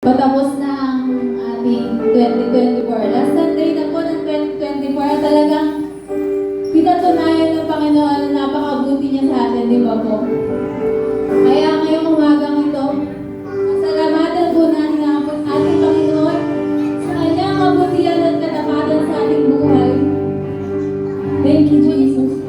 Patapos na ang ating 2024. Last Sunday na po ng 2024, talagang pinatunayan ng Panginoon na napakabuti niya sa atin, di ba po? Kaya ngayong umagang ito, pasalamatan po natin ang ating Panginoon sa kanyang kabutihan at katapatan sa ating buhay. Thank you, Jesus.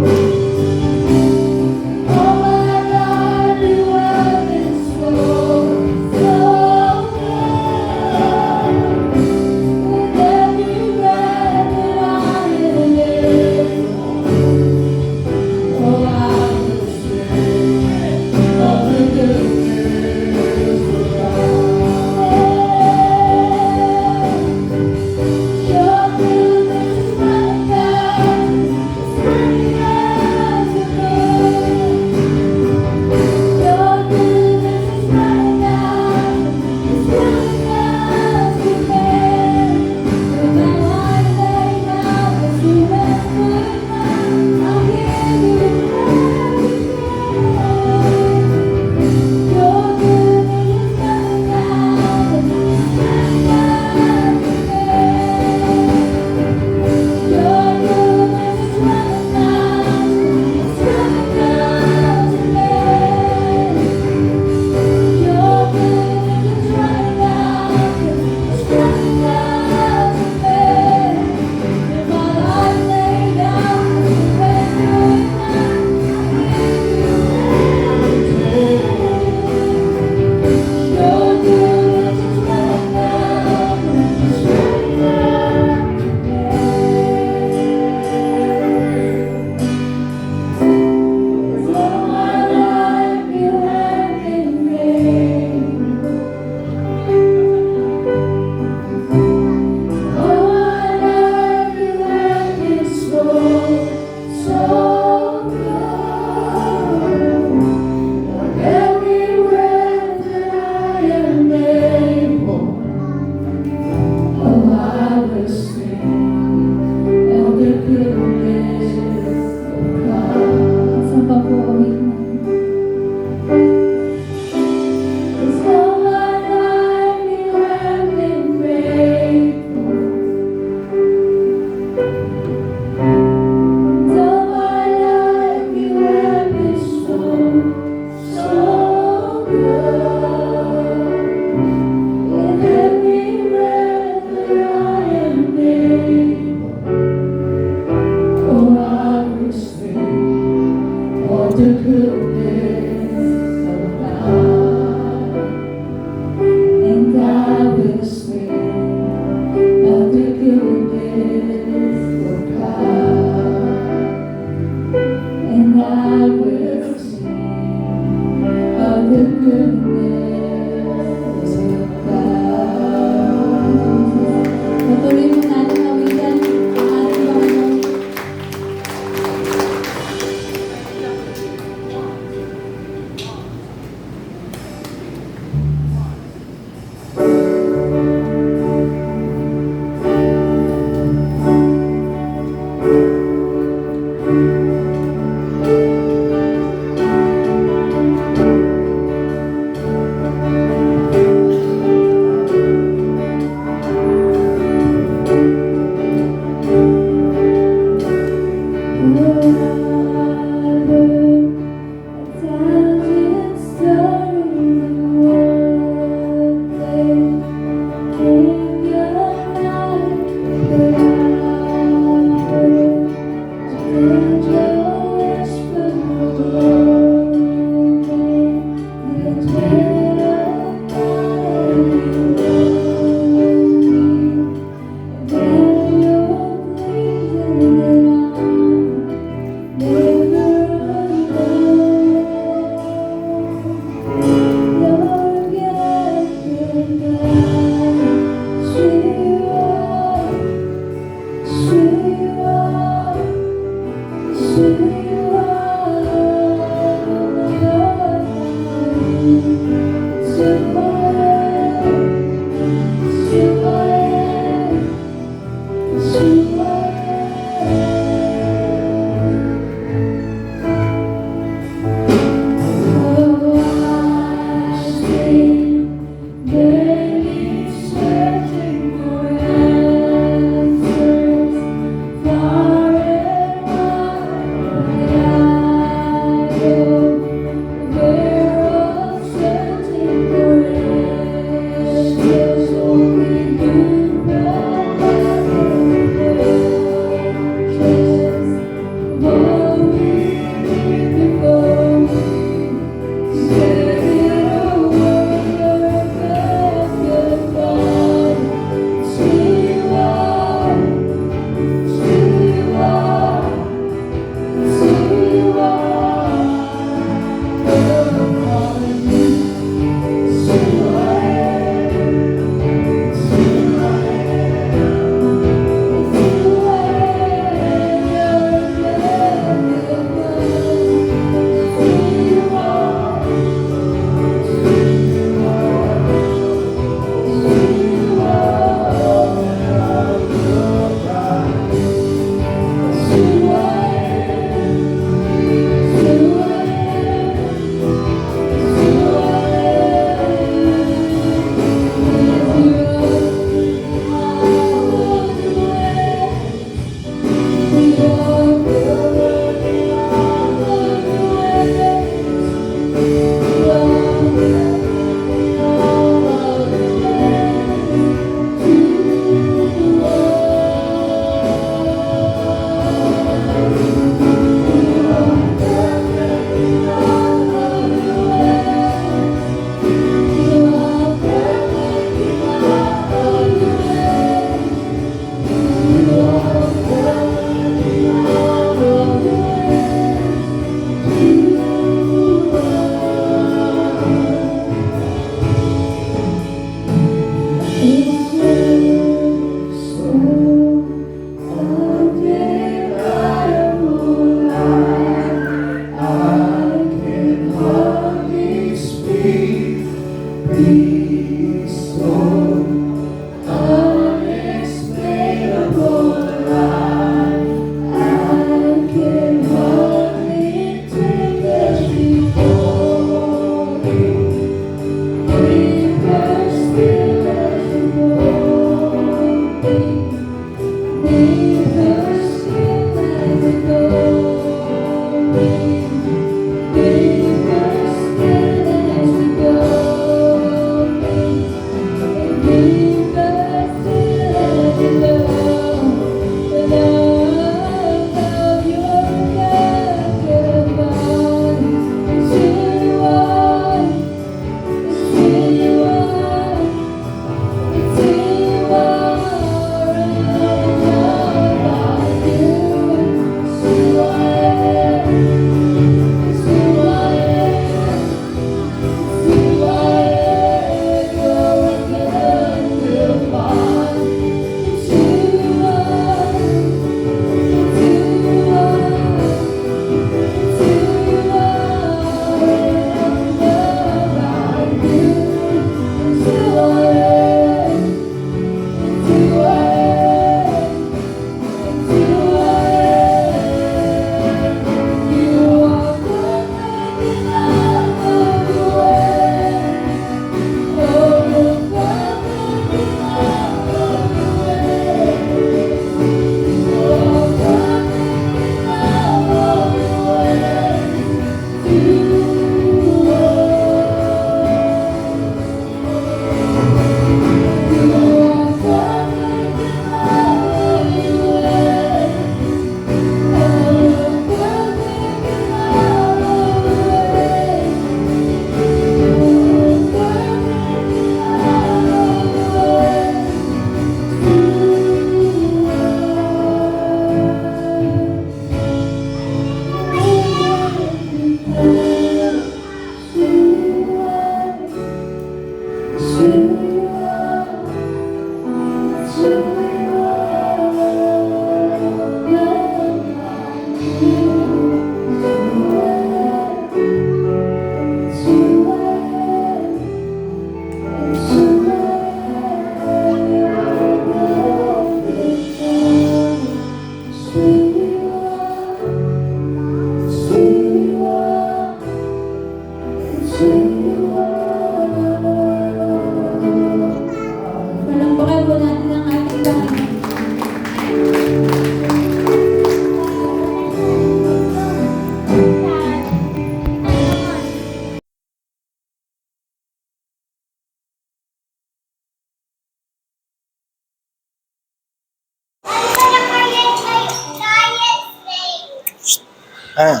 Ah.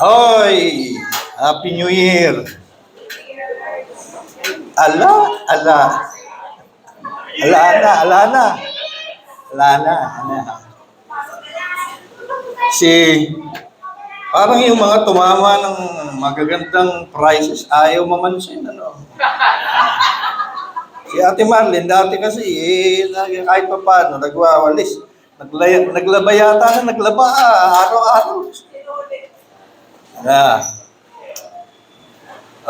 Hoy! Happy New Year! Ala, ala. Ala na, ala na. Ala na, ala. Parang yung mga tumama ng magagandang prizes, ayaw mamansin, ano. Si Ate Marlene, dati kasi, kahit pa paano, nagwawalis. Naglaba yata na, naglaba, araw-araw.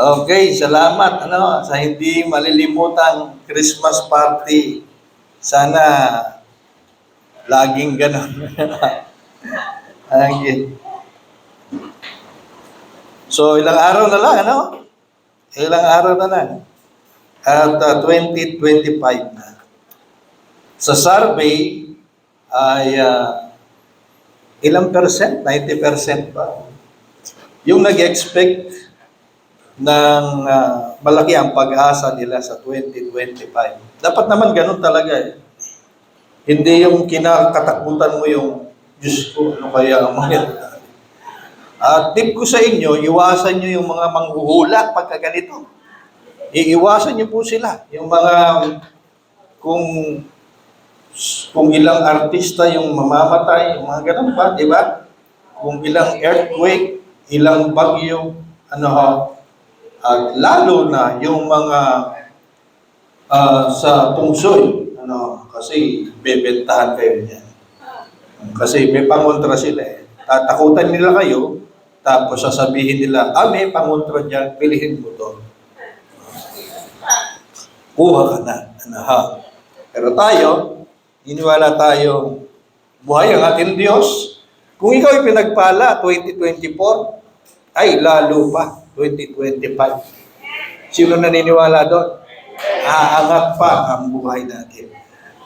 Okay, salamat, ano, sa hindi malilimutang Christmas party. Sana laging ganon. Okay. So, ilang araw na lang, ano? Ilang araw na lang. At 2025 na. Sa survey ay ilang percent? 90% pa. Yung nag-expect ng malaki ang pag-asa nila sa 2025. Dapat naman ganun talaga eh. Hindi yung kinakatakutan mo yung, Diyos ko, ano kaya ang mga. At tip ko sa inyo, iwasan nyo yung mga manghuhula pagka ganito. Iiwasan nyo po sila. Yung mga, kung ilang artista yung mamamatay, yung mga ganun ba, di ba? Kung ilang earthquake, ilang bagyo, at lalo na yung mga sa tungsoy, kasi bebentahan kayo niyan. Kasi may pangontra sila eh. Tatakutan nila kayo, tapos sasabihin nila, may pangontra dyan, pilihin mo to. Kuha ka na. Pero tayo, iniwala tayo, buhay ang ating Diyos. Kung ikaw ay pinagpala, 2024, ay lalo pa, 2025. Sino naniniwala doon? Aangat pa ang buhay natin.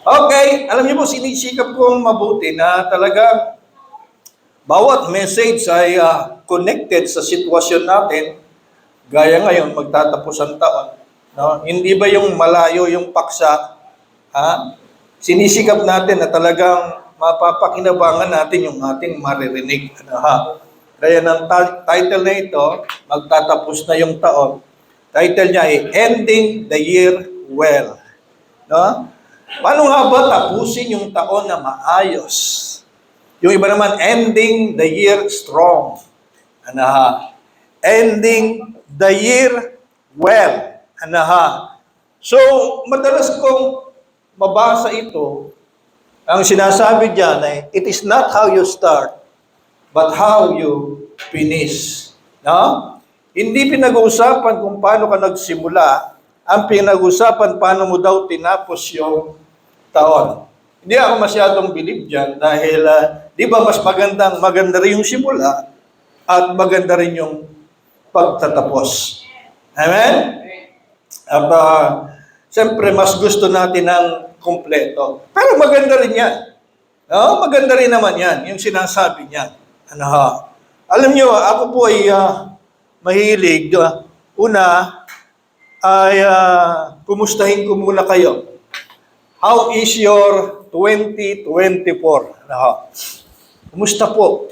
Okay, alam niyo po, sinisikap kong mabuti na talaga bawat message ay connected sa sitwasyon natin. Gaya ngayon, magtatapos ang taon. No? Hindi ba yung malayo yung paksa? Sinisikap natin na talagang mapapakinabangan natin yung ating maririnig. Kaya ng title na ito, magtatapos na yung taon. Title niya ay Ending the Year Well. No? Paano nga ba tapusin yung taon na maayos? Yung iba naman, ending the year strong. Ending the year well. So, madalas kong mabasa ito, ang sinasabi diyan ay, it is not how you start, but how you finish. No? Hindi pinag-uusapan kung paano ka nagsimula, ang pinag-uusapan paano mo daw tinapos yung taon. Hindi ako masyadong believe dyan dahil, di ba mas maganda rin yung simula at maganda rin yung pagtatapos. Amen? At siyempre, mas gusto natin ng kumpleto. Pero maganda rin yan. No? Maganda rin naman yan, yung sinasabi niya. Alam nyo, ako po ay mahilig. Una, ay kumustahin ko muna kayo. How is your 2024? Kumusta po?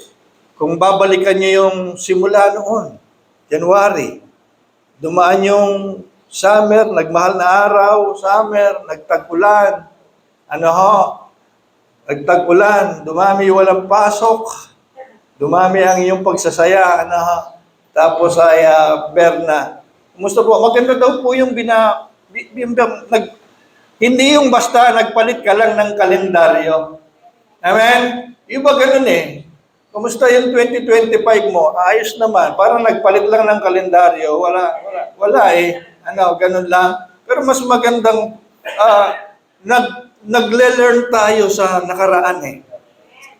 Kung babalikan niyo yung simula noon, January, dumaan yung summer, nagmahal na araw, summer, nagtag-ulan, nagtag-ulan, dumami walang pasok, dumami ang iyong pagsasaya, tapos ay Berna. Kumusta po? Maganda daw po yung hindi yung basta nagpalit ka lang ng kalendaryo. Amen? Iba ganun eh. Kumusta yung 2025 mo? Ayos naman. Parang nagpalit lang ng kalendaryo. Wala eh. Ganun lang. Pero mas magandang nagle-learn tayo sa nakaraan eh.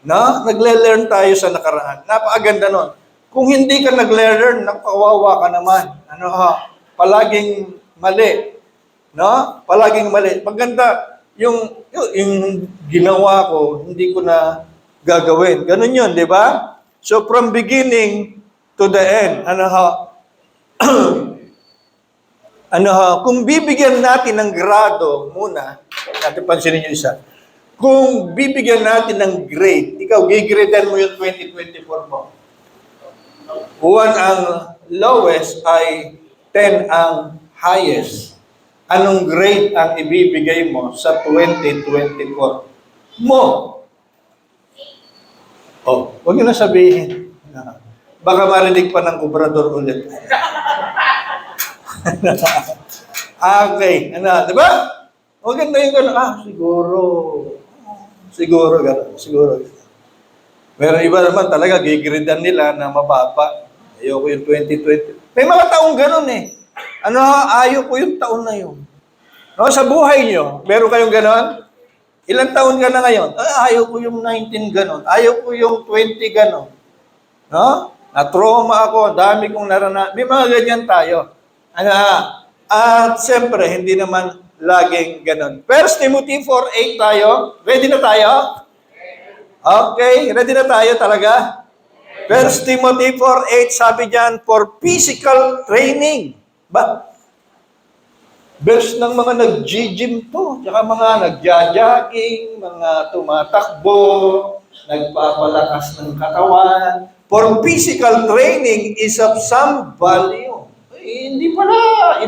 No? Nagle-learn tayo sa nakaraan. Napakaganda nun. Kung hindi ka nagle-learn, kawawa ka naman. Palaging mali. No? Palaging mali. Maganda, yung ginawa ko, hindi ko na gagawin. Ganun yun, di ba? So from beginning to the end, kung bibigyan natin ng grado muna, natin pansinin yung isa, kung bibigyan natin ng grade, ikaw, gigradean mo yung 2024 mo. 1 ang lowest ay 10 ang highest. Anong grade ang ibibigay mo sa 2024 mo? Oh, huwag nyo na sabihin. Baka marinig pa ng kubrador ulit. Okay, di ba? Huwag ganda yung gano'n. Siguro gano'n. Pero iba naman talaga, gigridan nila na mababa. Ayoko yung 2020. May mga taong gano'n eh. Ayaw ko yung taon na yun. No, sa buhay nyo, meron kayong gano'n? Ilang taon ka na ngayon? Ayaw ko yung 19 gano'n. Ayaw ko yung 20 gano'n. No? Na-trauma ako, dami kong naranasan. May mga ganyan tayo. At siyempre, hindi naman laging gano'n. 1 Timothy 4:8 tayo. Ready na tayo? Okay, ready na tayo talaga? 1 Timothy 4:8, sabi diyan, for physical training. Verse ng mga nag-gym to, tsaka mga nagja-jogging, mga tumatakbo, nagpapalakas ng katawan. For physical training is of some value. Hindi pala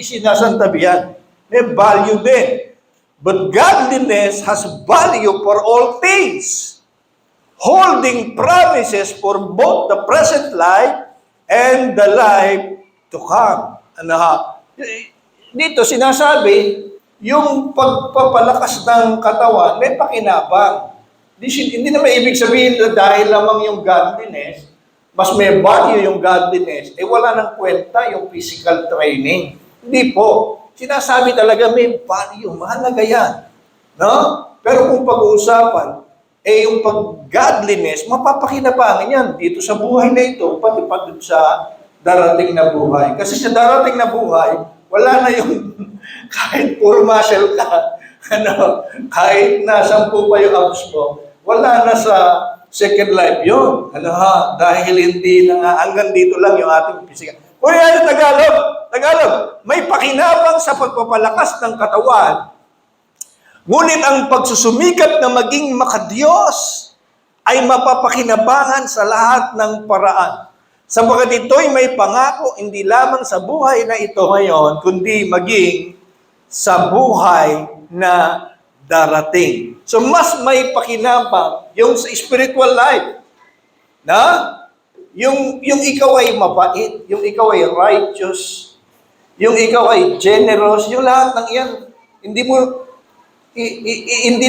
sinasantabihan. May value din. But godliness has value for all things, holding promises for both the present life and the life to come. Dito sinasabi, yung pagpapalakas ng katawan, may pakinabang. Hindi naman ibig sabihin na dahil lamang yung godliness, mas may value yung godliness, wala nang kwenta yung physical training. Hindi po. Sinasabi talaga may value, mahalaga yan. No? Pero kung pag-uusapan, yung pag-godliness, mapapakinabangan yan dito sa buhay na ito, pati sa darating na buhay. Kasi sa darating na buhay, wala na yung kahit puro muscle ka, kahit na 10 pa yung abs mo, wala na sa second life yun. Dahil hindi na nga, hanggang dito lang yung ating physical. Kung yan Tagalog, may pakinabang sa pagpapalakas ng katawan, ngunit ang pagsusumikap na maging makadiyos ay mapapakinabangan sa lahat ng paraan. Sapagkat ito'y may pangako hindi lamang sa buhay na ito ngayon, kundi maging sa buhay na darating. So mas may pakinabang yung sa spiritual life. Yung ikaw ay mabait, yung ikaw ay righteous, yung ikaw ay generous, yung lahat ng iyan, hindi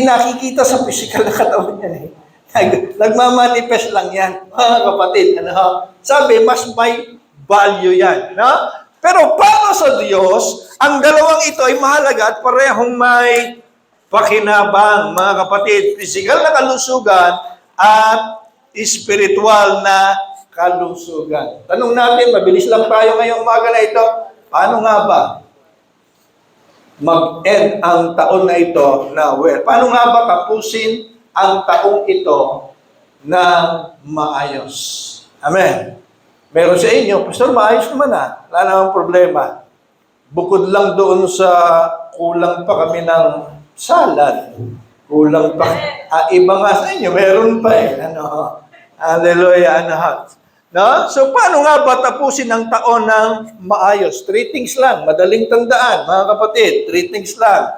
nakikita sa physical na katawan yan eh. Nagmamanifest lang yan, mga kapatid. Sabi, mas may value yan. Pero para sa Diyos, ang dalawang ito ay mahalaga at parehong may pakinabang, mga kapatid. Physical na kalusugan at spiritual na kalusugan. Tanong natin, mabilis lang tayo ngayong umaga na ito, paano nga ba mag-end ang taon na ito na well? Paano nga ba tapusin ang taong ito na maayos? Amen. Meron sa inyo, Pastor, maayos naman wala namang problema. Bukod lang doon sa kulang pa kami ng salad. Kulang pa. Iba nga sa inyo, meron pa Hallelujah. No? So, paano nga ba tapusin ang taon ng maayos? 3 things lang. Madaling tandaan, mga kapatid. 3 things lang.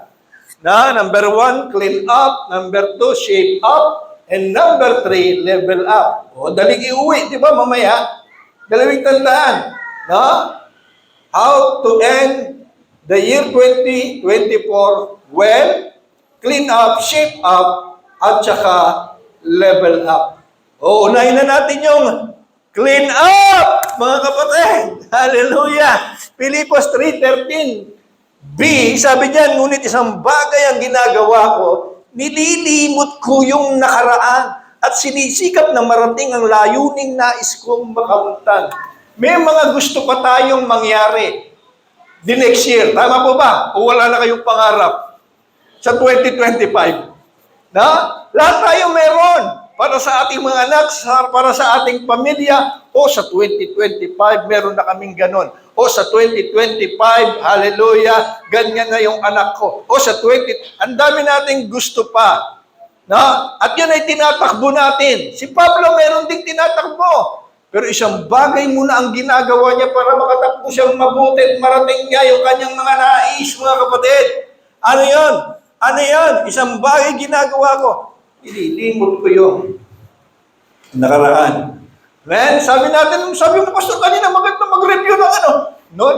Number 1, clean up. Number 2, shape up. And number 3, level up. Daling iuwi, di ba, mamaya? Dalawing tandaan. How to end the year 2024 well, clean up, shape up, at saka level up. Unahin na natin yung clean up, mga kapatid. Hallelujah. Filipos 3:13. Sabi niyan, ngunit isang bagay ang ginagawa ko, nililimot ko yung nakaraan at sinisikap na marating ang layuning nais kong makamtan. May mga gusto pa tayong mangyari. the next year. Tama po ba? O wala na kayong pangarap sa 2025? Na? Lahat tayo meron. Para sa ating mga anak, para sa ating pamilya, o sa 2025, meron na kaming ganon. O sa 2025, hallelujah, ganyan na yung anak ko. O sa 20, ang dami nating gusto pa. Na? At yun ay tinatakbo natin. Si Pablo meron ding tinatakbo. Pero isang bagay muna ang ginagawa niya para makatakbo siyang mabuti at marating niya yung kanyang mga nais, mga kapatid. Ano yun? Ano yun? Isang bagay ginagawa ko. Ililimot ko yung nakaraan. Man, sabi mo pastor kanina, maganda mag-review ng ano. No.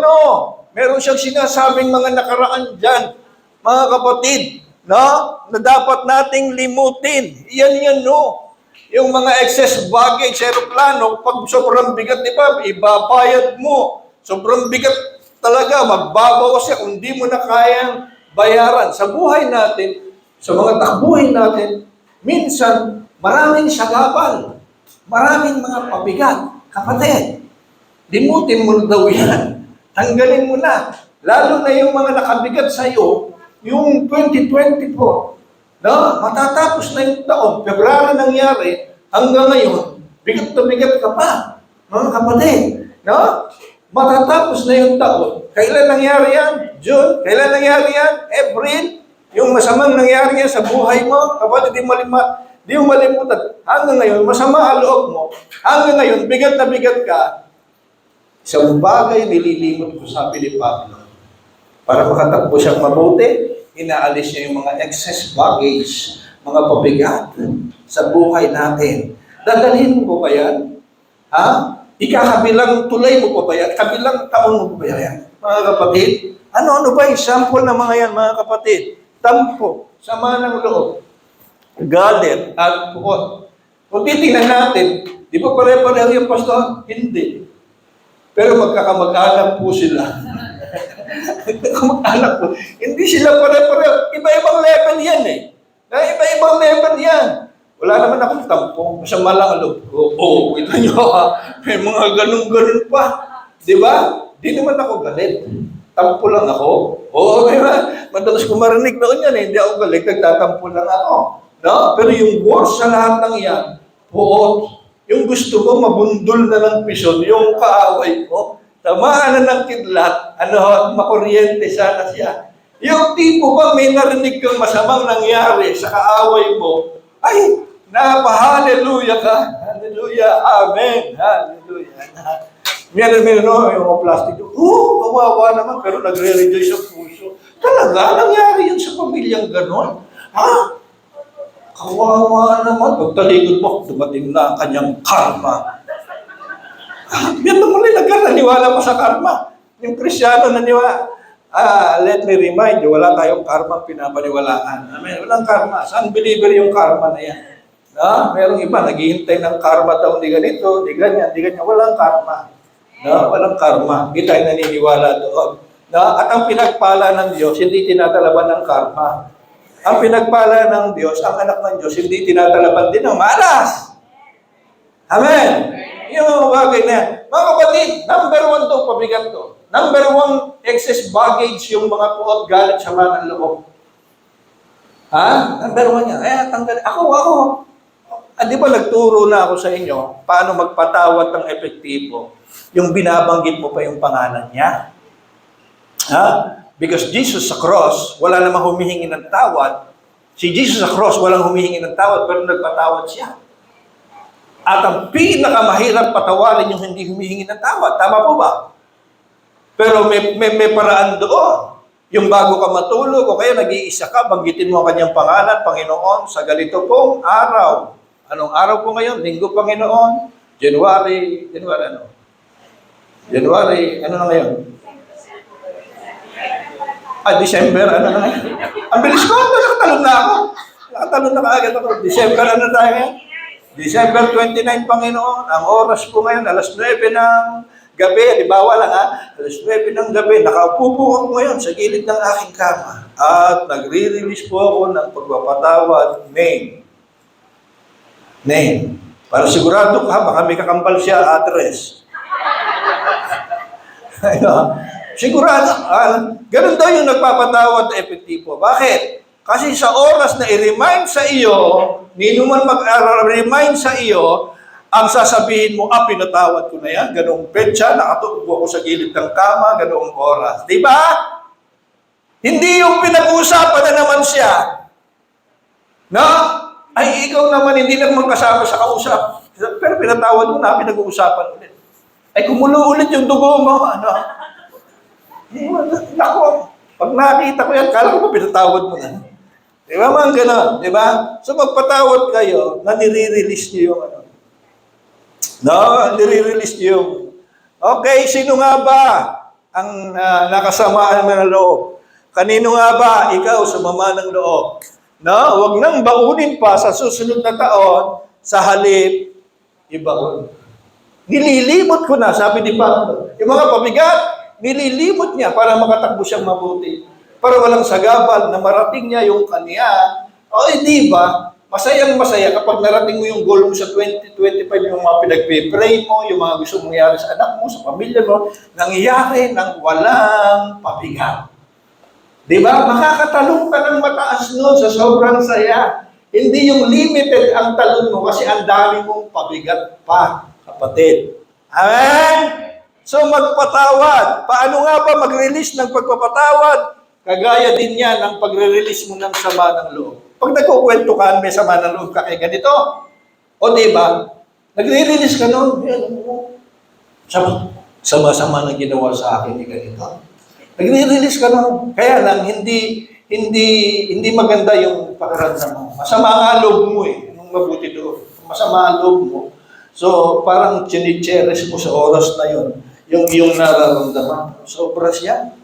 Meron siyang sinasabing mga nakaraan dyan, mga kapatid, no? Na dapat nating limutin. Yan, no. Yung mga excess baggage sa aeroplano, pag sobrang bigat, di ba, ibabayad mo. Sobrang bigat talaga, magbabawas siya kung di mo na kayang bayaran. Sa buhay natin, sa mga takbuhin natin, minsan, maraming sagapan, maraming mga pabigat. Kapatid, limutin mo na daw yan. Tanggalin mo na. Lalo na yung mga nakabigat sa iyo, yung 2024, no? Matatapos na yung taon, February nangyari, hanggang ngayon, bigat na bigat ka pa, mga kapatid. No? Matatapos na yung taon. Kailan nangyari yan? June? Kailan nangyari yan? April? Yung masamang nangyari yan sa buhay mo, kapatid, di mo malimutan. Hanggang ngayon, masama ang loob mo. Hanggang ngayon, bigat na bigat ka. Isang bagay nililimot ko, sabi ni Pablo. Para makatakbo siyang mabuti, inaalis niya yung mga excess baggage, mga pabigat sa buhay natin. Dadalhin mo ba yan? Ha? Ikakabilang tulay mo pa ba yan? Kabilang taon mo pa ba yan? Mga kapatid, ano ba yung sample ng mga yan, mga kapatid? Tampo, sama ng loob, galit, at puot. Kung titingnan natin, di ba pare-pareho yung pastor? Hindi. Pero magkakamag-anak po sila. Magkakamag-anak po. Hindi sila pare-pareho. Iba-ibang level yan eh. Iba-ibang level yan. Wala naman akong tampo. Masama lang ang loob ko. Kita nyo ha. May mga ganun-ganun pa. Di ba? Di naman ako galit. Tampo lang ako. Di ba? Madalas ko marinig noon yan eh. Hindi ako galit. Nagtatampo lang ako. No? Pero yung worst sa lahat ng yan, puot. Yung gusto ko, mabundol na ng pison, yung kaaway ko, tamaan na ng kidlat, makuryente sana siya. Yung tipo ba may narinig kang masamang nangyari sa kaaway mo, ay, napahaleluya ka. Hallelujah. Amen. Hallelujah. Meron, yung plastic, kawawa naman, pero nagre-rejoice sa puso. Talaga, nangyari yun sa pamilyang ganon? Ha? Kawawa naman. Pagtalikod mo, dumating na ang kanyang karma. Yan naman naniwala pa sa karma. Yung Kristyano naniwala. Let me remind you, wala tayong karma pinapaniwalaan. Amen. Walang karma. Sa unbeliever yung karma na yan. Merong iba, naghihintay ng karma daw, di ganito, di ganyan. Walang karma. Walang karma. Di tayo naniniwala doon. At ang pinagpala ng Diyos, hindi tinatalaban ng karma. Ang pinagpala ng Diyos, ang anak ng Diyos, hindi tinatalaban din ng malas. Amen. Yung mga bagay na yan. Mga kapatid, number 1 to, pabigat to. Number 1, excess baggage, yung mga puot, galit, sama ng loob. Number 1 yan. Tanggal. Ako. Di ba nagturo na ako sa inyo paano magpatawad ng epektibo? Yung binabanggit mo pa yung pangalan niya. Because Jesus sa cross, wala namang humihingi ng tawad. Si Jesus sa cross, walang humihingi ng tawad, pero nagpatawad siya. At ang pinakamahirap patawarin yung hindi humihingi ng tawad. Tama po ba? Pero may paraan doon. Yung bago ka matulog, o kaya nag-iisa ka, banggitin mo ang kanyang pangalan, Panginoon, sa ganito pong araw. Anong araw po ngayon? Linggo, Panginoon. January, ano na ngayon? December, ano na ngayon? Ang bilis ko, nakatalon na ako. Nakatalon na kaagad ako. December, ano tayo ngayon? December 29, Panginoon. Ang oras po ngayon, alas 9 ng gabi. Halimbawa lang alas 9 ng gabi. Nakaupo po ako ngayon sa gilid ng aking kama. At nagre-release po ako ng pagpapatawad. Name. Para sigurado ka, baka may kakambal siya address. Sigurado, ganun daw yung nagpapatawad na epektibo. Bakit? Kasi sa oras na i-remind sa iyo, nino man mag-remind sa iyo, ang sasabihin mo, pinatawad ko na yan, ganung petsa, nakatubo ako sa gilid ng kama, ganung oras. Di ba? Hindi yung pinag-uusapan na naman siya. No? Ay, ikaw naman, hindi naman kasama sa kausap. Pero pinatawad mo na, pinag-uusapan ulit. Ay, kumulo ulit yung dugo mo. Ano? Nako, pag nakita ko yan, kala ko pa pinatawad mo na. Di ba mga ganon? Di ba? So magpatawad kayo na nire-release niyo yung ano. No? Nire-release niyo yung... Okay, sino nga ba ang nakasamaan mo ng loob? Kanino nga ba ikaw sumama ng loob? No? Huwag nang baunin pa sa susunod na taon sa halip ibaon. Nililimot ko na, sabi ni Pablo. Yung mga pabigat, nililimot niya para makatakbo siyang mabuti. Para walang sagabal na marating niya yung kanya. O di ba? Masayang masaya kapag narating mo yung goal mo sa 2025, yung mga pinagpipray mo, yung mga gusto mong mangyari sa anak mo, sa pamilya mo, nangyayari ng walang pabigat. Di ba? Makakatalong ka ng mataas nun sa sobrang saya. Hindi yung limited ang talon mo kasi ang dami mong pabigat pa, kapatid. Amen? So magpatawad. Paano nga ba mag-release ng pagpapatawad? Kagaya din yan ang pagre-release mo ng sama ng loob. Pag nagkukwento ka, may sama ng loob ka kay ganito. O diba? Nagre-release ka nun. Sama-sama na ginawa sa akin ni ganito. Nagre-release ka nun. Kaya lang, hindi maganda yung pakiramdam mo. Masama ang loob mo eh. Anong mabuti doon? Masama ang loob mo. So, parang chinicheres mo sa oras na yun, yung iyong nararamdaman. Sobra siya.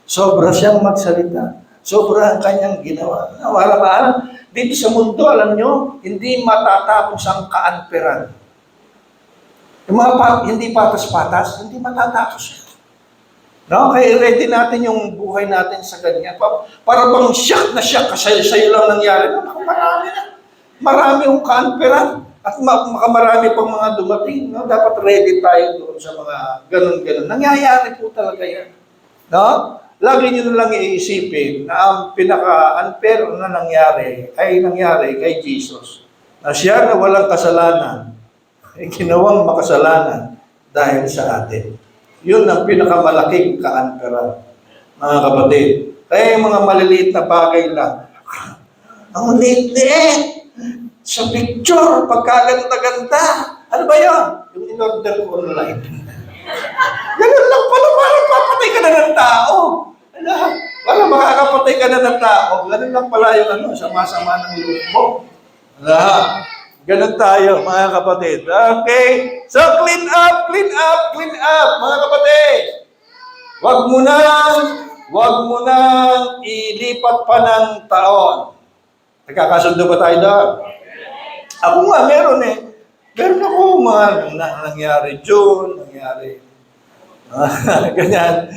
Sobra siyang magsalita. Sobra ang kanyang ginawa. Wala dito sa mundo, alam nyo, hindi matatapos ang kaanperan. Yung mga hindi patas-patas, hindi matatapos. No? Kaya ready natin yung buhay natin sa ganyan. Para bang shock na shock, sa'yo lang nangyari. Marami na. Marami yung kaanperan. At makamarami pang mga dumating. No? Dapat ready tayo doon sa mga ganun-ganun. Nangyayari po talaga yan. No? Lagi nyo na lang iisipin na ang pinaka-unfair na nangyari ay nangyari kay Jesus. Na siya na walang kasalanan ay ginawang makasalanan dahil sa atin. Yun ang pinakamalaking ka-unfairan, mga kapatid. Kaya yung mga maliliit na bagay lang, ang liit-liit, sa picture, pagkaganda-ganda. Ano ba yun? Yung in-order ko online. Ganun lang pala, parang papatay ka na ng tao. Parang makakapatay ka na ng tao. Ganun lang pala yung sama-sama ng loob mo. Ganun tayo, mga kapatid. Okay? So, clean up, mga kapatid. Wag mo nang ilipat pa ng taon. Nagkakasundo ba tayo doon? Ako nga, meron eh. Meron ako mga nangyari June, nangyari ganyan.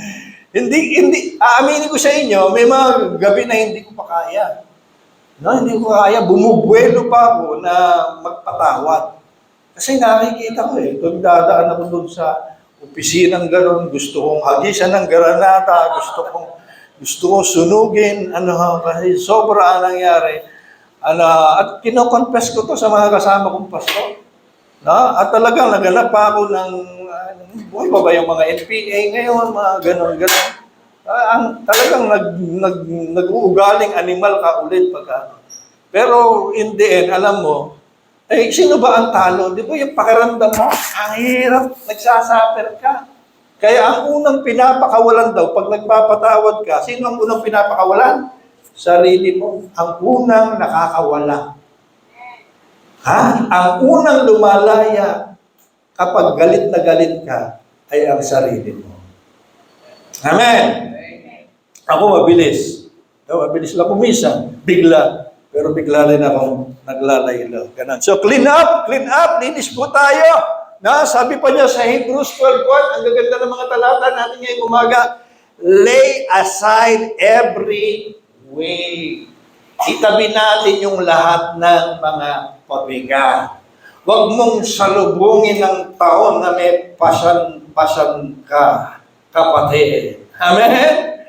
Aaminin ko sa inyo, may mga gabi na hindi ko pa kaya. No, hindi ko kaya, bumubuelo pa ako na magpatawad. Kasi nakikita ko eh, kung dadaan ako doon sa opisinang gano'n, gusto kong hagisan ng granata, gusto kong sunugin, kasi sobra ang nangyari. At kinoconfess ko to sa mga kasama kong pastor. No? At talagang naganap pa ako ng, buhay pa ba yung mga NPA ngayon, mga ganon-ganon. Talagang nag-uugaling animal ka ulit pagka. Pero in the end, alam mo, sino ba ang talo? Di ba yung pakiramdam mo, ang hirap, nagsasuffer ka. Kaya ang unang pinapakawalan daw, pag nagpapatawad ka, sino ang unang pinapakawalan? Sarili mo, ang unang nakakawala. Ang unang lumalaya kapag galit na galit ka ay ang sarili mo. Amen. Ako mabilis. Mabilis lang kumisan. Bigla. Pero bigla rin akong naglalaylo. Ganun. So clean up, linis po tayo. Sabi pa niya sa Hebrews 12:1, ang gaganda ng mga talata natin ngayong umaga, lay aside every way. Itabi natin yung lahat ng mga pabigat. Huwag mong salubungin ng taon na may pasan ka, kapatid. Amen?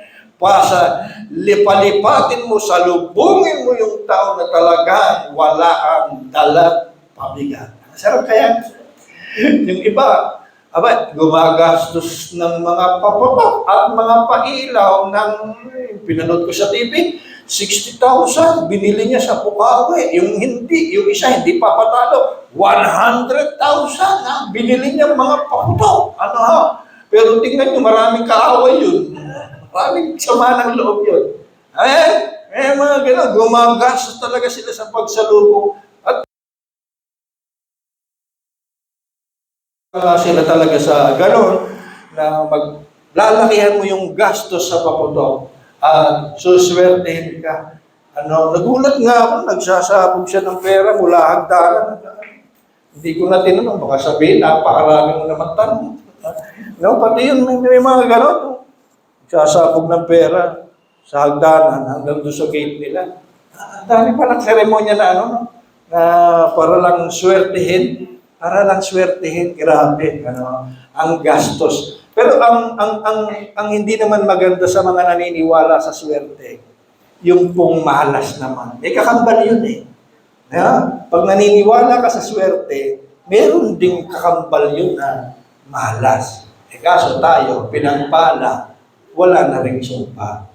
Lipalipatin mo, salubungin mo yung tao na talagang wala ang dalang pabigat. Sarap kaya? Yung iba, gumagastos ng mga papapak at mga pailaw ng pinanood ko sa TV, 60,000, binili niya sa Pukawi. Yung isa hindi papatalo, 100,000 ha, binili niya mga paputok. Pero tingnan niyo, maraming kaaway yun. Maraming sama ng loob yun. Mga gano'n, gumagastos talaga sila sa pagsalubong. At sila talaga sa gano'n na maglalakihan mo yung gastos sa paputok at suswertehin ka. Nagulat nga ako, nagsasabog siya ng pera mula hagdanan. Hindi ko na tinanong, baka sabihin, napakarami mo naman tanong. Pati yun, may mga gano'n. Nagsasabog ng pera sa hagdanan hanggang doon sa gate nila. Ang dami palang seremonya na na para lang swertehin. Grabe, ang gastos. Pero ang hindi naman maganda sa mga naniniwala sa swerte, yung pong malas naman. Kakambal yun eh. Pag naniniwala ka sa swerte, meron ding kakambal yun na malas. Kaso tayo, pinagpala, wala na rin sumpa.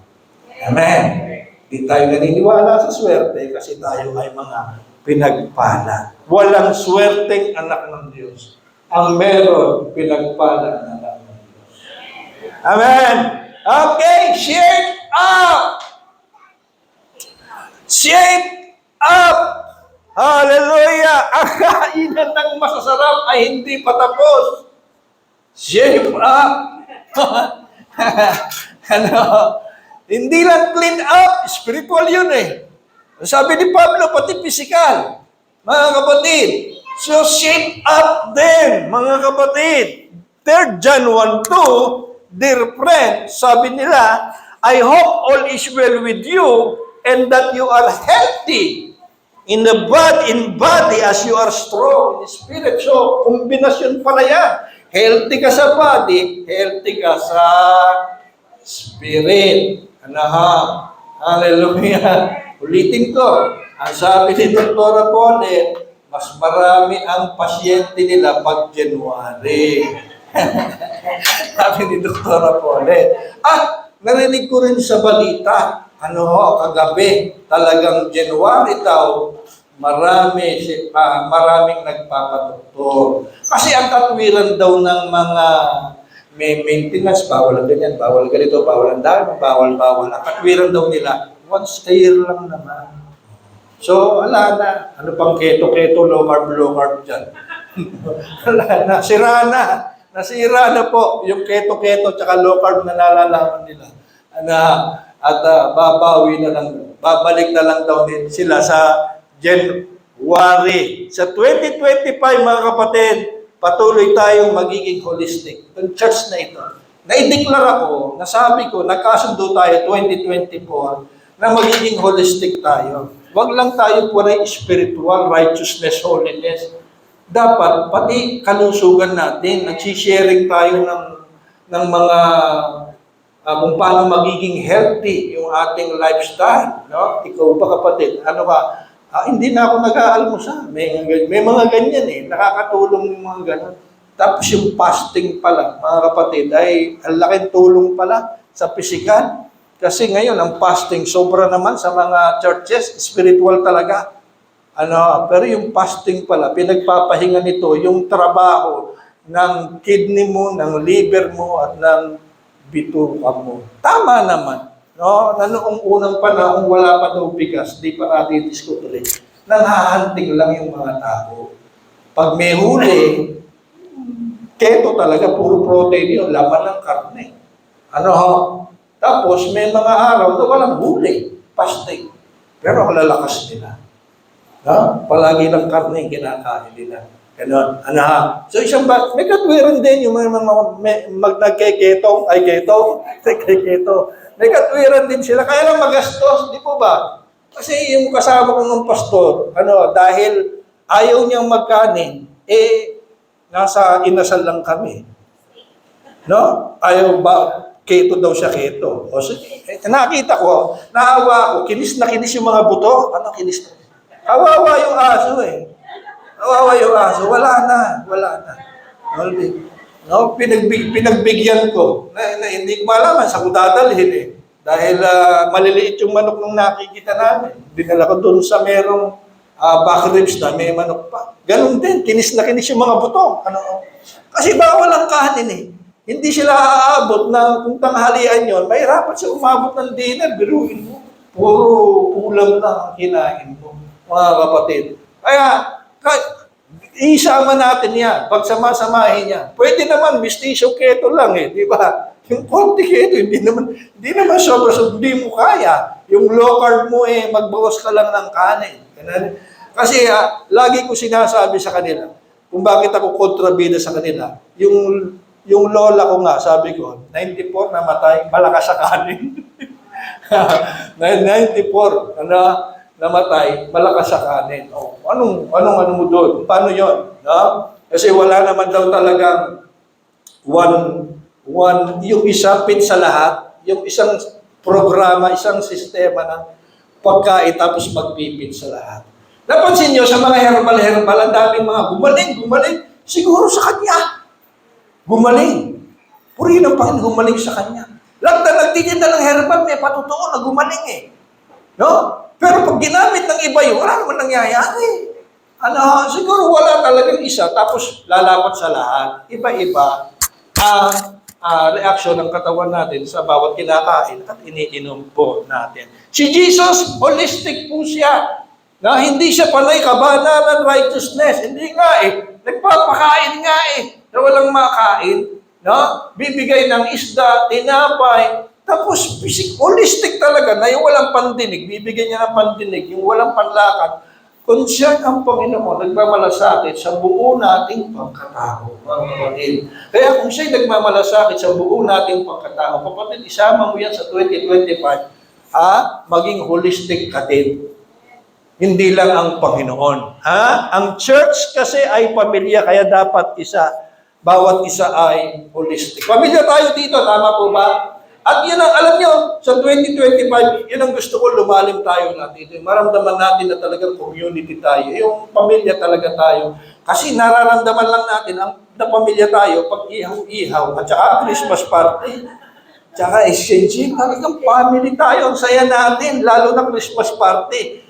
Amen. Di tayo naniniwala sa swerte kasi tayo ay mga pinagpala. Walang swerteng anak ng Diyos. Ang meron, pinagpala ng anak ng Diyos. Amen. Okay, shape up! Shape up! Hallelujah! Ang kainan ng masasarap ay hindi patapos. Shape up! Hindi lang clean up, spiritual yun eh. Sabi ni Pablo, pati physical. Mga kapatid, so shape up din, mga kapatid. 3 John 1:2, dear friend, sabi nila, I hope all is well with you and that you are healthy in body as you are strong in spirit. So, kombinasyon pala yan. Healthy ka sa body, healthy ka sa spirit. Hallelujah. Ulitin ko, ang sabi ni Dr. Pone, mas marami ang pasyente nila pag January. Sabi ni Dr. Pone. Narinig ko rin sa balita, kagabi, talagang January daw, maraming nagpapatoktor. Kasi ang katwiran daw ng mga may maintenance, bawal ganyan, bawal ganito, bawal ang dami, bawal. Ang katwiran daw nila, once a year lang naman. So, wala na. Ano pang keto, low carb dyan. Wala na. Nasira na po yung keto, tsaka low carb na nalalaman nila. Babalik na lang daw din sila sa January. Sa 2025, mga kapatid, patuloy tayong magiging holistic. Yung church na ito, naideklara ko, nasabi ko, nagkasundo tayo 2024, na magiging holistic tayo. Huwag lang tayo pura spiritual, righteousness, holiness. Dapat, pati kalusugan natin, nagsisharing tayo ng mga kung paano magiging healthy yung ating lifestyle. No? Ikaw ba kapatid? Hindi na ako nag-aalmusal. May mga ganyan eh. Nakakatulong yung mga ganun. Tapos yung fasting pala, mga kapatid, ay ang laking tulong pala sa pisikal. Kasi ngayon, ang fasting, sobra naman sa mga churches, spiritual talaga. Pero yung fasting pala, pinagpapahinga nito, yung trabaho ng kidney mo, ng liver mo, at ng bituka mo. Tama naman. Na noong unang panahon, wala pa daw bigas, di pa natin diskutuloy. Nangahanting lang yung mga tao. Pag may huli, keto talaga, puro protein yun, laman ng karne. Tapos may mga araw na walang huli, fasting. Pero ang lalakas nila. Palagi ng karne yung kinakain nila. Ganon. So isang may katwiran din yung mga nagkeketo. May katwiran din sila. Kaya lang magastos, di po ba? Kasi yung kasama ko ng pastor, dahil ayaw niyang magkanin, nasa inasal lang kami. Ayaw ba? keto daw siya, keto. O sige, nakita ko, naawa ako, kinis na kinis yung mga buto. Ano kinis na? Kawawa yung aso eh. Kawawa yung aso. Wala na. No, pinagbigyan ko. Hindi ko malaman sa ko dadalhin eh. Dahil maliliit yung manok nung nakikita namin. Dinala ko doon sa merong back ribs na may manok pa. Ganun din, kinis na kinis yung mga buto. Kasi bawal ang kanin eh. Hindi sila aabot na kung tanghalian yon, mahirapan siya umabot ng dinner, biruin mo. Puro ulam na ang kinain mo, mga kapatid. Kaya, isama natin yan, pagsama-samahin yan. Pwede naman, mistisyo keto lang eh, di ba? Yung konti keto, hindi naman sobra, hindi mo kaya. Yung low carb mo eh, magbawas ka lang ng kanin. Kasi lagi ko sinasabi sa kanila, kung bakit ako kontrabida sa kanila, yung lola ko nga, sabi ko, 94 namatay, malakas sa kanin. 94, namatay, malakas sa kanin. Oh, anong mo doon? Paano yon? No? Kasi wala naman daw talagang yung isa fit sa lahat, yung isang programa, isang sistema ng pagkain tapos magpipit sa lahat. Napansin nyo sa mga herbal, ang daming mga gumaling, siguro sa kanya. Gumaling. Puri ng Panginoon, gumaling sa kanya. Lahat na nagtitinda ng herbal, may patotoo na gumaling eh. No? Pero pag ginamit ng iba yun, wala naman nangyayari. Siguro wala talagang isa, tapos lalapat sa lahat. Iba-iba ang reaksyon ng katawan natin sa bawat kinakain at iniinom po natin. Si Jesus, holistic po siya. Na hindi siya panay kabanalan righteousness. Hindi nga eh. Nagpapakain nga eh. Na walang makain. No? Bibigay ng isda, tinapay. Tapos holistic talaga na yung walang pandinig. Bibigyan niya ng pandinig. Yung walang panlakad. Concern ang Panginoon. Nagmamalasakit sa buo nating pagkatao. Kaya kung siya'y nagmamalasakit sa buo nating pagkatao, kapatid, isama mo yan sa 2025, maging holistic ka din. Hindi lang ang Panginoon. Ang church kasi ay pamilya, kaya dapat bawat isa ay holistic. Pamilya tayo dito, tama po ba? At yun ang, alam nyo, sa 2025, yun ang gusto ko, lumalim tayo natin. Maramdaman natin na talagang community tayo. Yung pamilya talaga tayo. Kasi nararamdaman lang natin na pamilya tayo pag ihaw-ihaw at saka Christmas party. Tsaka exchange, talagang family tayo. Ang saya natin, lalo na Christmas party.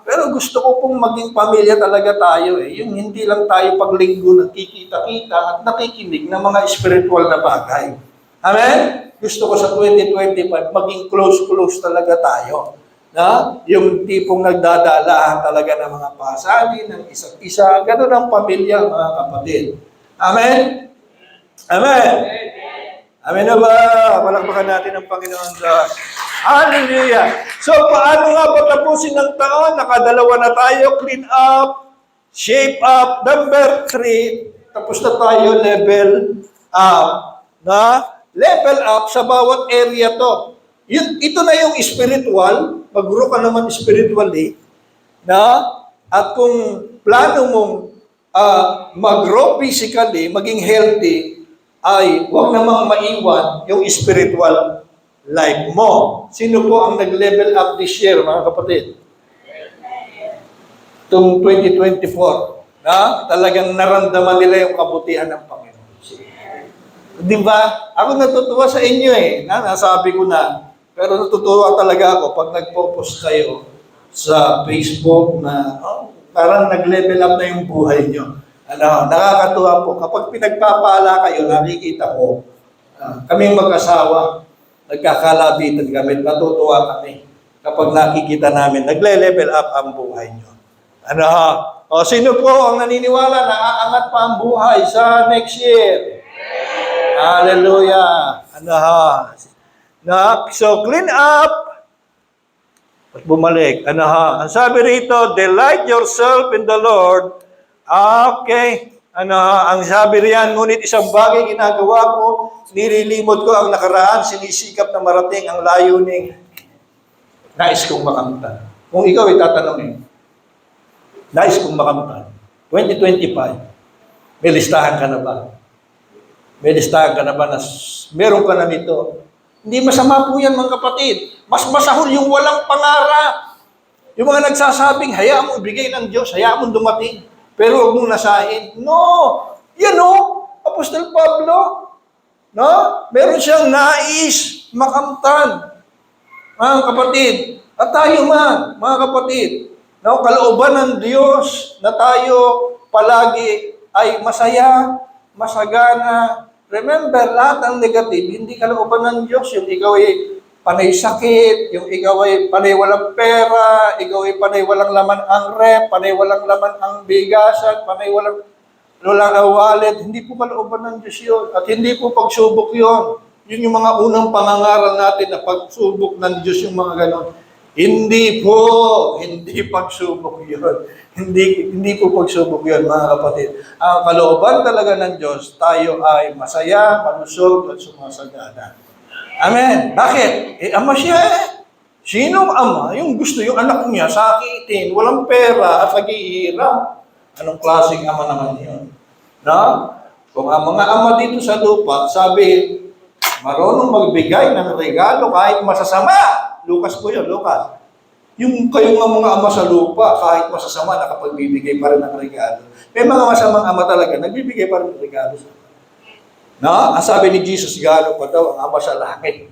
Pero gusto ko pong maging pamilya talaga tayo eh. Yung hindi lang tayo paglinggo nagkikita-kita at nakikinig ng mga spiritual na bagay. Amen? Gusto ko sa 2025 maging close talaga tayo. Yung tipong nagdadalahan talaga ng mga pasabi, ng isa't isa. Ganun ang pamilya, mga kapatid. Amen? Amen? Amen na ba? Palakpakan natin ang Panginoon Diyos. Hallelujah! So, paano nga ba tapusin ng taon? Nakadalawa na tayo, clean up, shape up. Number 3, tapos na tayo, level up. Level up sa bawat area to. Ito na yung spiritual, mag-grow ka naman spiritually, at kung plano mong mag-grow physically, maging healthy, ay huwag namang maiwan yung spiritual life mo. Sino po ang nag-level up this year, mga kapatid? Itong 2024, talagang naramdaman nila yung kabutihan ng Panginoon. Di ba? Ako natutuwa sa inyo nasabi ko na. Pero natutuwa talaga ako pag nagpo-post kayo sa Facebook na parang nag-level up na yung buhay nyo. Nakakatuwa po. Kapag pinagpapala kayo, nakikita ko, kaming mag-asawa, nagkakalabitan kami, natutuwa kami kapag nakikita namin, nagle-level up ang buhay nyo. Sino po ang naniniwala na aangat pa ang buhay sa next year? Hallelujah! So, clean up. At bumalik. Ang sabi rito, delight yourself in the Lord. Okay. Ang sabi riyan, ngunit isang bagay ginagawa ko, nililimot ko ang nakaraan, sinisikap na marating ang layuning nais kong makamtan. Kung ikaw itatanungin, nais kong makamtan, 2025, may listahan ka na ba? May listahan ka na ba na meron ka na nito? Hindi masama po yan mga kapatid. Mas masahol yung walang pangarap. Yung mga nagsasabing, hayaan mo ibigay ng Diyos, hayaan mo dumating. Pero huwag mong nasahin. No! Yan o, Apostol Pablo. No? Meron siyang nais makamtan. Mga kapatid. At tayo man, mga kapatid. No? Kalooban ng Diyos na tayo palagi ay masaya, masagana. Remember, lahat ng negative, hindi kalooban ng Diyos. Yung ikaw ay panay sakit, yung ikaw ay panay walang pera, ikaw ay panay walang laman ang rep, panay walang laman ang bigasan, panay walang wallet. Hindi po kalooban ng Diyos yun. At hindi po pagsubok yun. Yun yung mga unang pangangaral natin na pagsubok ng Diyos yung mga ganon. Hindi po, hindi pagsubok yun. Hindi po pagsubok yun, mga kapatid. Ang kalooban talaga ng Diyos, tayo ay masaya, malusog, at sumasagana. Amen. Bakit? Ama siya eh. Sinong ama? Yung gusto yung anak niya sakitin, walang pera at naghihirap. Anong klaseng ama naman yun? No? Kung ang mga ama dito sa lupa, sabi, marunong magbigay ng regalo kahit masasama. Lucas po yun, Lucas. Yung kayong mga ama sa lupa, kahit masasama, nakapagbibigay pa rin ng regalo. May mga masamang ama talaga, nagbibigay pa rin ng regalo sa no? Ang sabi ni Jesus, gano pa daw ang ama sa langit.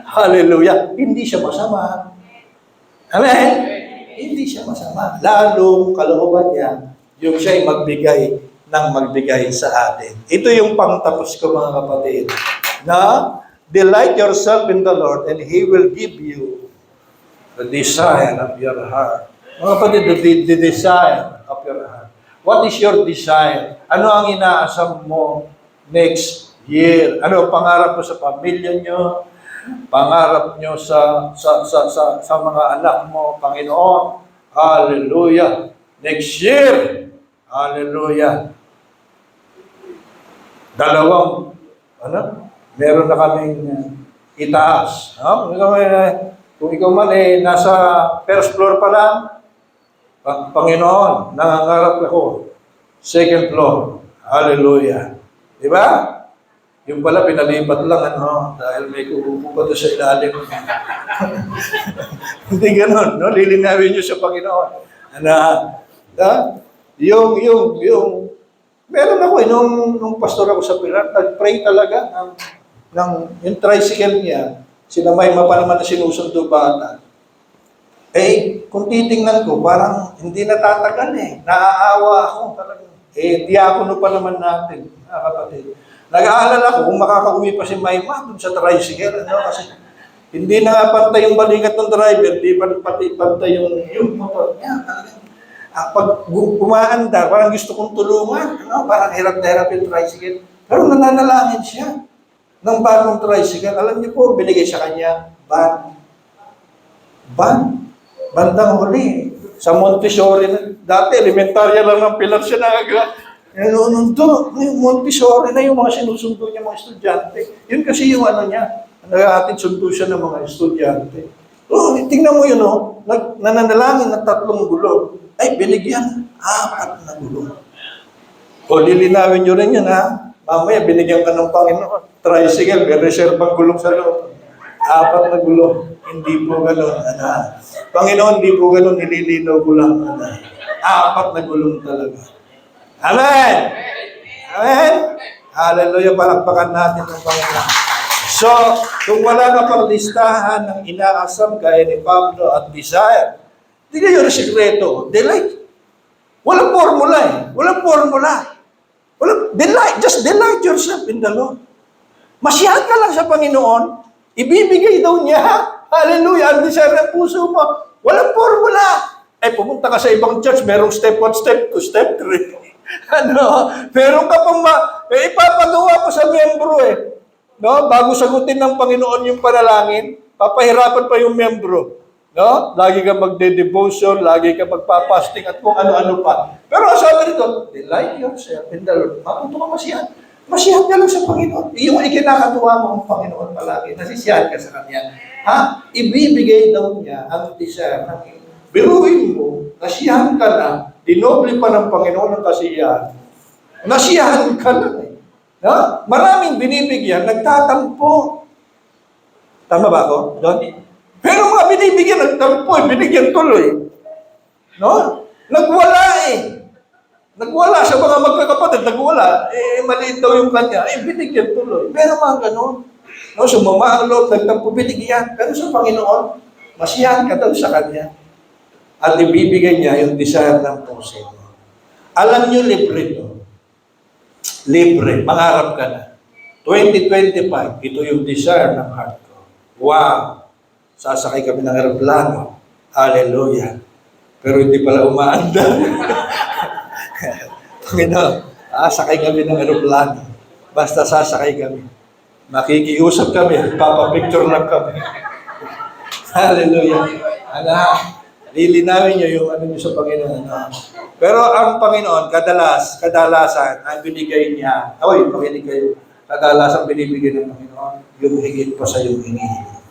Hallelujah. Hindi siya masama. Amen? Hindi siya masama. Lalong kalooban niya, yung siya'y magbigay ng magbigay sa atin. Ito yung pangtapos ko mga kapatid. Na, delight yourself in the Lord and He will give you the desire of your heart. Mga kapatid, the desire of your heart. What is your desire? Ano ang inaasam mo next year? Ano ang pangarap mo sa pamilya nyo? Pangarap nyo sa mga anak mo, Panginoon? Hallelujah! Next year! Hallelujah! Meron na kaming itaas. No? Kung ikaw man nasa first floor pa lang, Panginoon, nangangarap ako. Second floor. Hallelujah. Di ba? Yung pala, pinalipat lang, dahil may kukupo pa doon sa ilalim. Hindi ganun, no? Lilinawin nyo sa Panginoon. Meron ako, nung pastor ako sa Pilar, nag-pray talaga yung tricycle niya, sinamay pa naman na sinusundo bata. Kung titingnan ko, parang hindi natatagal Naaawa ako talaga. Diakono pa naman natin, kapatid. Nag-aalala ko kung makakauwi pa si Mayma dun sa tricycle, kasi hindi na nga pantay yung balikat ng driver, di pa pati pantay yung motor niya. Pag umaandar, parang gusto kong tulungan, parang hirap na hirap yung tricycle. Pero nananalangin siya ng bagong tricycle. Alam niyo po, binigay sa kanya, bandang huli. Sa Montessori, dati elementarya lang ng Pilar siya Montessori na yung mga sinusundo niya mga estudyante. Yun kasi yung niya, nag-aatid sundo siya ng mga estudyante. Tingnan mo yun, nananalangin ng 3 gulong. Binigyan, 4 na gulong. Lilinawin nyo rin yun, mamaya binigyan ka ng Panginoon. Tricycle, may reservang gulong sa loob. 4 na gulong. Hindi po gano'n, Panginoon, hindi po gano'n, nililinaw ko lang, 4 na gulong talaga. Amen! Amen! Hallelujah! Palakpakan natin ang Panginoon. So, kung wala ka pang listahan ng inaasam gaya ni Pablo at desire, hindi kayo sikreto. Delight. Walang formula Walang formula. Delight. Just delight yourself in the Lord. Masiyahan ka lang sa Panginoon, ibibigay daw niya. Hallelujah! Ang desire ng puso mo. Walang formula. Pumunta ka sa ibang church, merong step 1, step 2, step 3. Meron ka pang ipapagawa pa sa membro no? Bago sagutin ng Panginoon yung panalangin, papahirapan pa yung membro. No? Lagi ka magde-devotion, lagi ka magpapasting at kung ano-ano pa. Pero sabi rito, delight yourself in the Lord. Matuto ka masiyahan. Masiyahan ka lang sa Panginoon. Yung ikinakatuwa mo ang Panginoon palagi, nasisiyahan ka sa Kanya. Ibibigay daw niya ang desire ng iyong. Biruin mo, nasiyahan ka na, dinoble pa ng Panginoon ang kasiyahan. Nasiyahan ka lang No? Maraming binibigyan, nagtatampo. Tama ba ako, Don? Pero mga binibigyan, nagtampo, binigyan tuloy. No? Nagwala eh. Nagwala sa mga magkakapatid, nagwala. Maliit daw yung kanya, binigyan tuloy. Pero mga ganun. No, sumama ang loob, nagtampo, binigyan. Pero sa Panginoon, masiyahan ka daw sa kanya. At ibibigay niya yung desire ng puso mo. Alam niyo, libre to. Libre, mangarap ka na. 2025, ito yung desire ng heart ko. Wow! Sasakay kami ng aeroplano. Hallelujah! Pero hindi pala umaanda. Panginoon, sasakay kami ng aeroplano. Basta sasakay kami. Makikiusap kami, papapicture lang kami. Hallelujah! Lilinawin niyo yung ano niyo sa Panginoon. Pero ang Panginoon, kadalasan, ang binigay niya, makinig kayo, kadalasan binibigay ng Panginoon, yung higit pa sa yung hinihiling.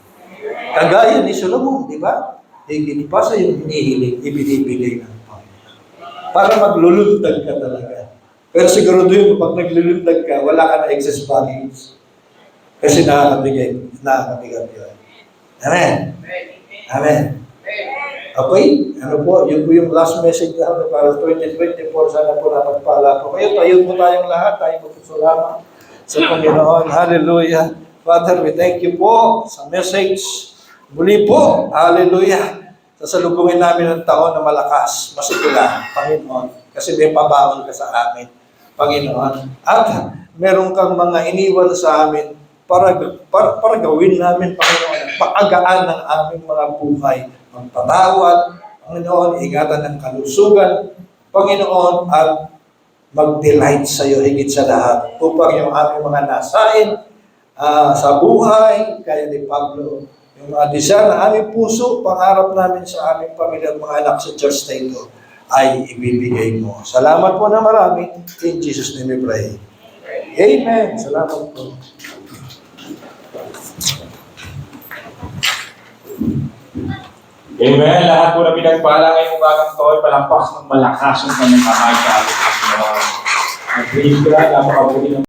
Kagaya ni Solomon, di ba? Higit pa sa yung hinihiling, ibinibigay ng Panginoon. Para maglulundag ka talaga. Pero siguro doon, pag naglulundag ka, wala ka na excess baggage. Kasi nakakabigay yun. Amen. Amen. Okay? Ano po? Yun po yung last message namin para 2024. Sana po napagpala po kayo. Tayo po tayong lahat. Tayo po salamat sa Panginoon. Hallelujah. Father, we thank you po sa message. Muli po, hallelujah. Sasalubungin namin ang taon na malakas, masigula, Panginoon. Kasi may pabawal ka sa amin, Panginoon. At meron kang mga iniwan sa amin para gawin namin, Panginoon, paagaan ng aming mga buhay. Magpatawad, Panginoon, ingatan ng kalusugan, Panginoon, at mag-delight sa iyo higit sa lahat upang yung aming mga nasain sa buhay, kaya ni Pablo, yung mga desire na aming puso, pangarap namin sa aming pamilya at mga anak sa church na ito, ay ibibigay mo. Salamat po na marami. In Jesus' name we pray. Amen. Salamat po. Amen. Lahat po na pinagpala ngayong umagang to ay palampas ng malakas ng kanyang kamay sa ating Panginoon. Praise God, napakabuti ng